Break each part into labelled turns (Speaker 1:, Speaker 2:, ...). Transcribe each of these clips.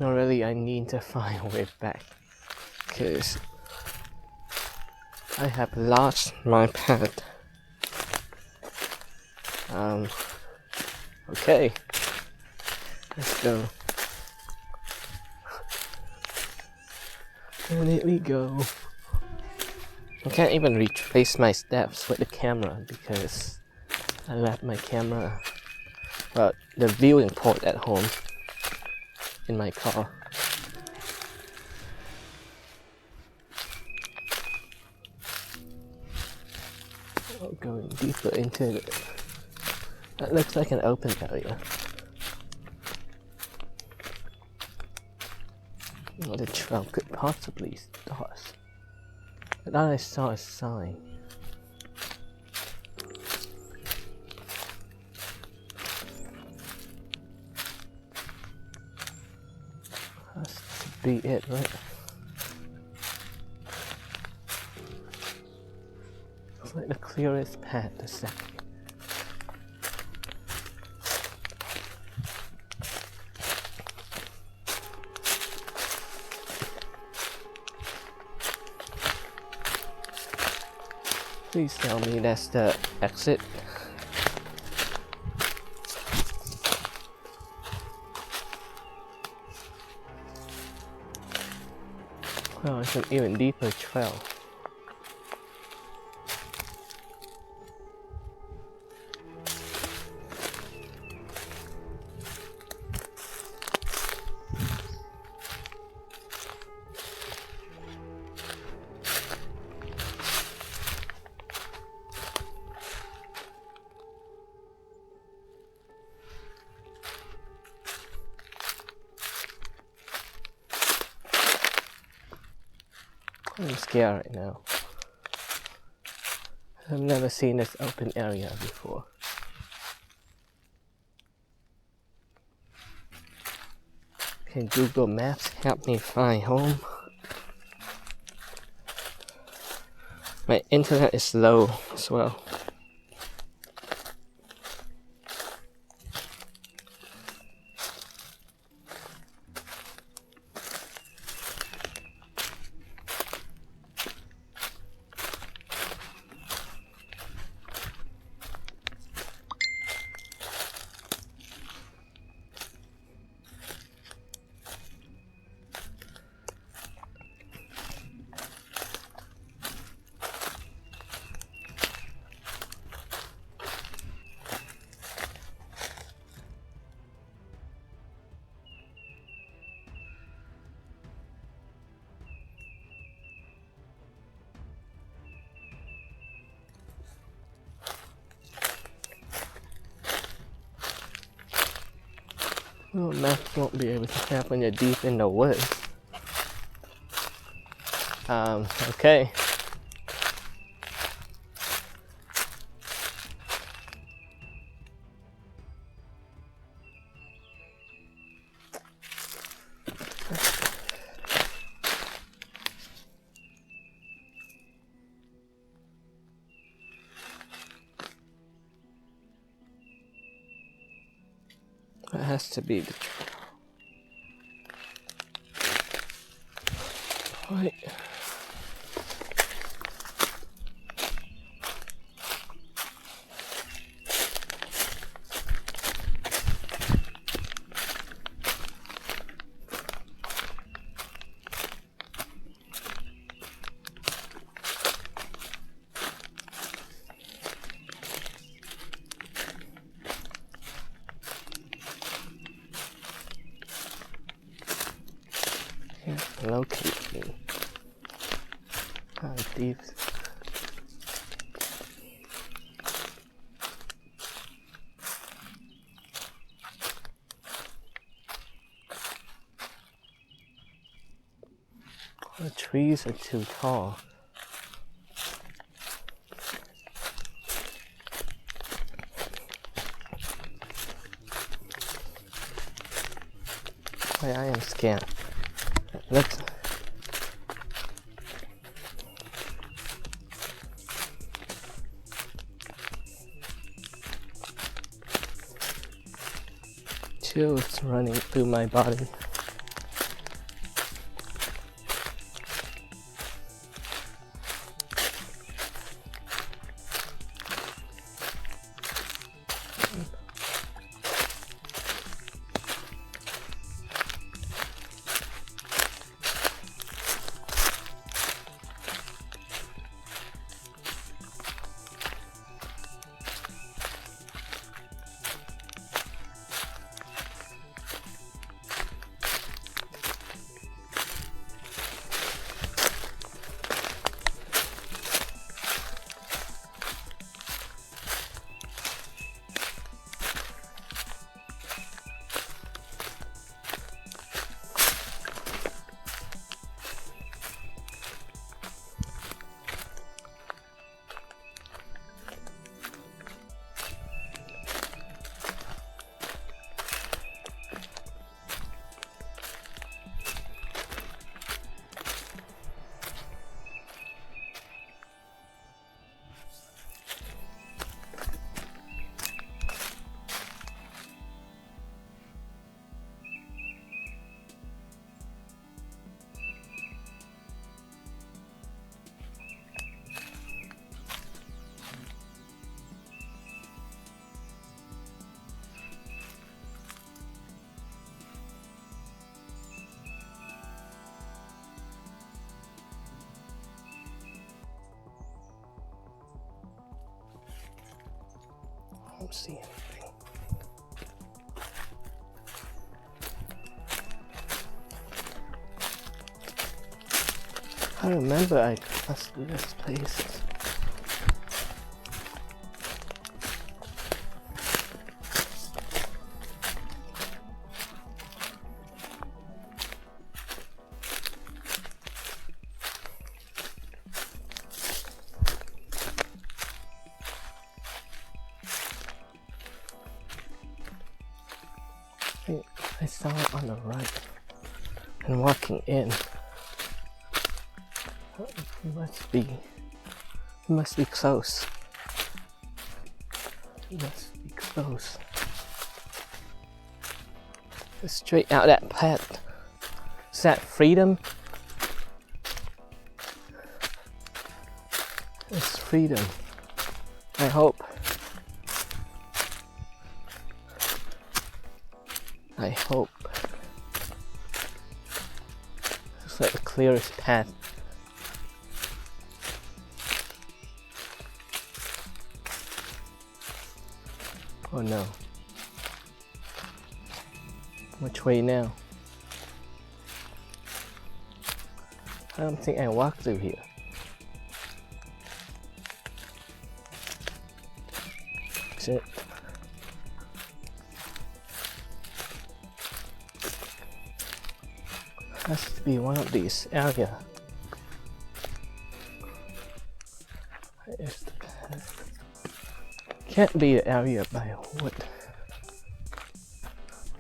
Speaker 1: No, really, I need to find a way back, because I have lost my path. Okay, let's go. Where did we go? I can't even retrace my steps with the camera because I left my camera, the viewing port at home in my car. Oh, going deeper into it. That looks like an open area. What the trail could possibly start. I thought I saw a sign. Has to be it, right? It's like the clearest path to say. Please tell me that's the exit. Oh, it's an even deeper trail. I'm scared right now. I've never seen this open area before. Can Google Maps help me find home? My internet is slow as well. Well, maps won't be able to help when you're deep in the woods. Okay. That has to be the trail. Right. Locate me. How deep? The trees are too tall. Boy, I am scared. Let's chills running through my body. see anything. I remember I crossed this place. I saw it on the right and walking in. It must be close. It must be close. Straight out that path. Is that freedom? It's freedom. I hope. I hope. It's like the clearest path. Oh no. Which way now? I don't think I walked through here. That's it. Has to be one of these areas. Can't be the area by wood.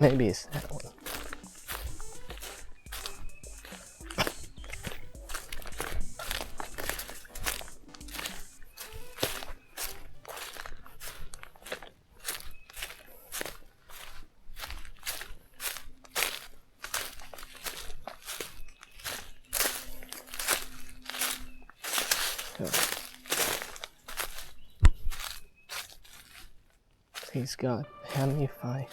Speaker 1: Maybe it's that one. Please God, help me find.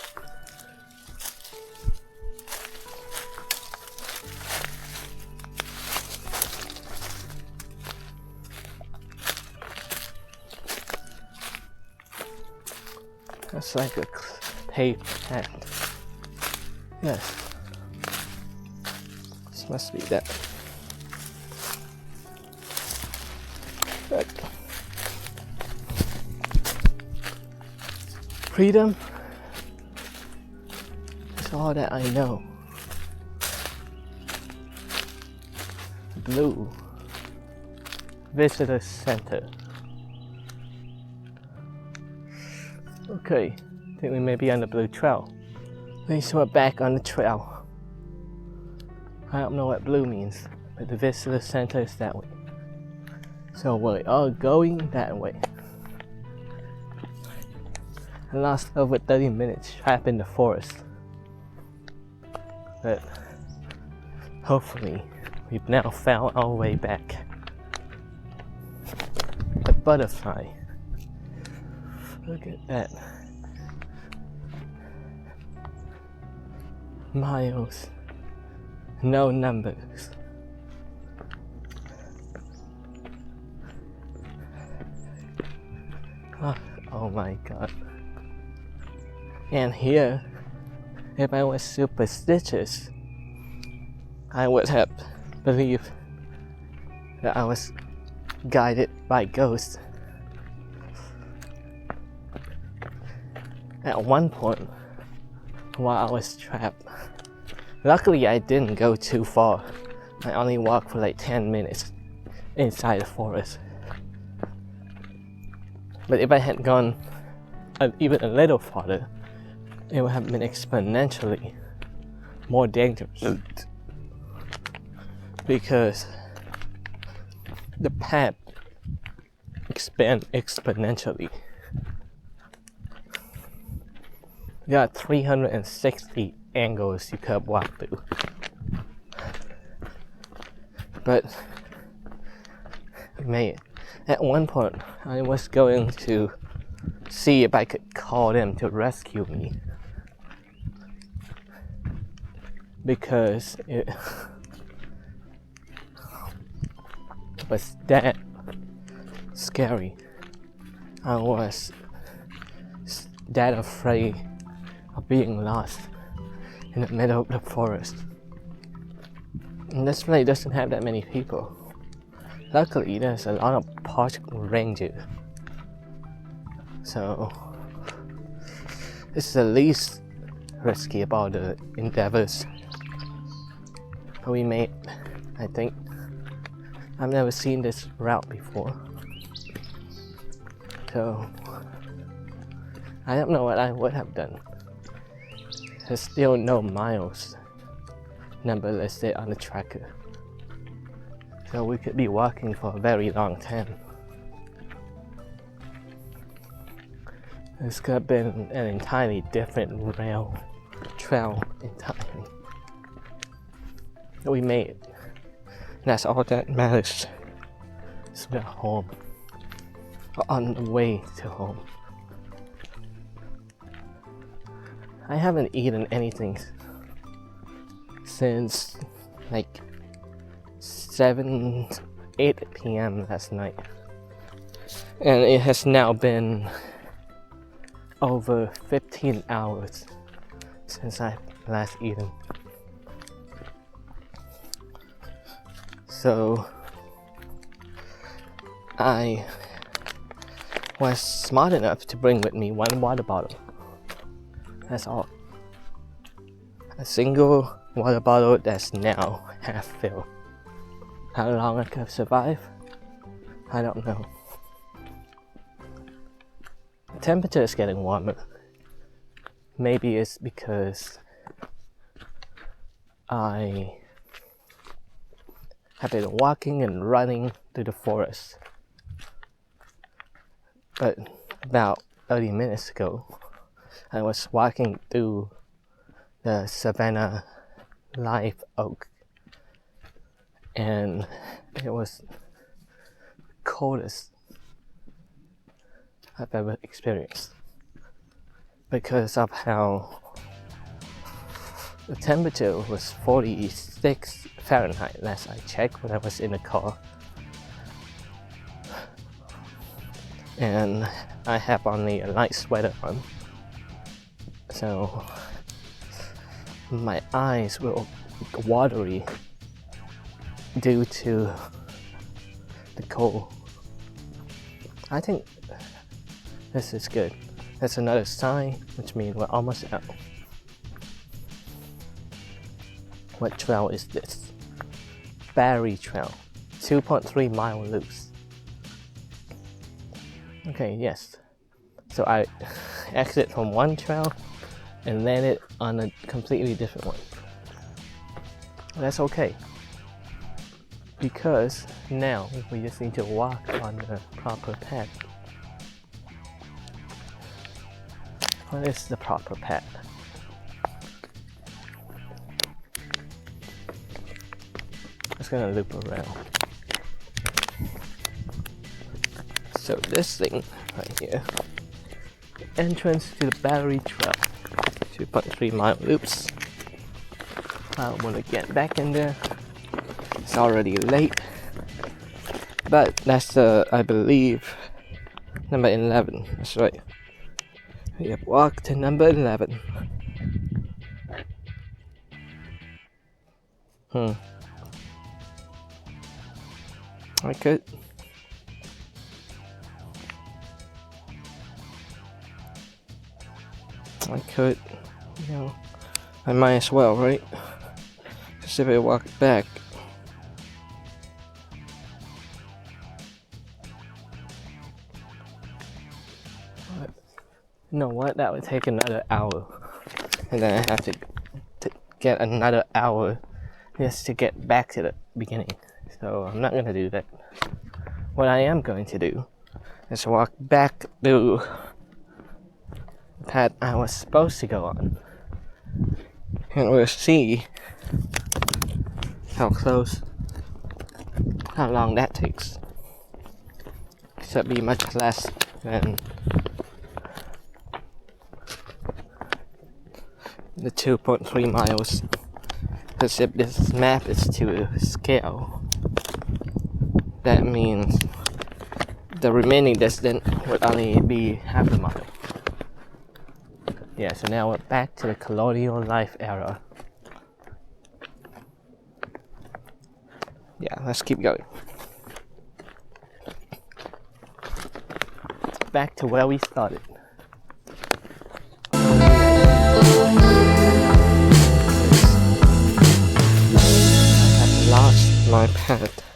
Speaker 1: That's like a paved path. Yes. This must be that. But freedom is all that I know. Blue Visitor Center. Okay, I think we may be on the blue trail. At least we're back on the trail. I don't know what blue means, but the visitor center is that way. So we're all going that way. I lost over 30 minutes trapped in the forest. But hopefully we've now found our way back. The butterfly. Look at that. Miles. No numbers. Oh my God. And here, if I was superstitious, I would have believed that I was guided by ghosts. At one point, while I was trapped, luckily I didn't go too far. I only walked for like 10 minutes inside the forest. But if I had gone even a little farther, it would have been exponentially more dangerous. Because the path expands exponentially. You got 360 angles you could walk through. But man, at one point I was going to see if I could call them to rescue me, because it was that scary. I was that afraid of being lost in the middle of the forest. And this place doesn't have that many people. Luckily, there's a lot of park rangers. So it's the least risky about the endeavors we made, I think. I've never seen this route before. So I don't know what I would have done. There's still no miles number listed on the tracker. So we could be walking for a very long time. This could have been an entirely different trail entirely. We made it. That's all that matters. So we're home. Or on the way to home. I haven't eaten anything since like 8 p.m. last night. And it has now been over 15 hours since I last eaten. So I was smart enough to bring with me one water bottle. That's all. A single water bottle that's now half filled. How long I could survive? I don't know. The temperature is getting warmer. Maybe it's because I have been walking and running through the forest. But about 30 minutes ago, I was walking through the Savannah live oak, and it was the coldest I've ever experienced because of how the temperature was 46 Fahrenheit last I checked when I was in the car. And I have only a light sweater on, so my eyes were watery due to the cold. I think this is good. That's another sign, which means we're almost out. What trail is this? Barry Trail, 2.3 mile loops. Okay, yes. So I exit from one trail and landed on a completely different one. That's okay, because now we just need to walk on the proper path. What is the proper path? It's gonna loop around. So this thing right here, the entrance to the Battery Trail, 2.3 mile loops. I want to get back in there. It's already late, but that's I believe, number 11. That's right. We have walked to number 11. I could, I might as well, right? Because if I walk back, you know what? That would take another hour, and then I have to get another hour just to get back to the beginning. So I'm not gonna do that. What I am going to do is walk back to the path I was supposed to go on, and we'll see how long that takes. Should be much less than the 2.3 miles. Because if this map is to scale, that means the remaining distance would only be half a mile. Yeah, so now we're back to the colonial life era. Yeah, let's keep going. Back to where we started. I have lost my path.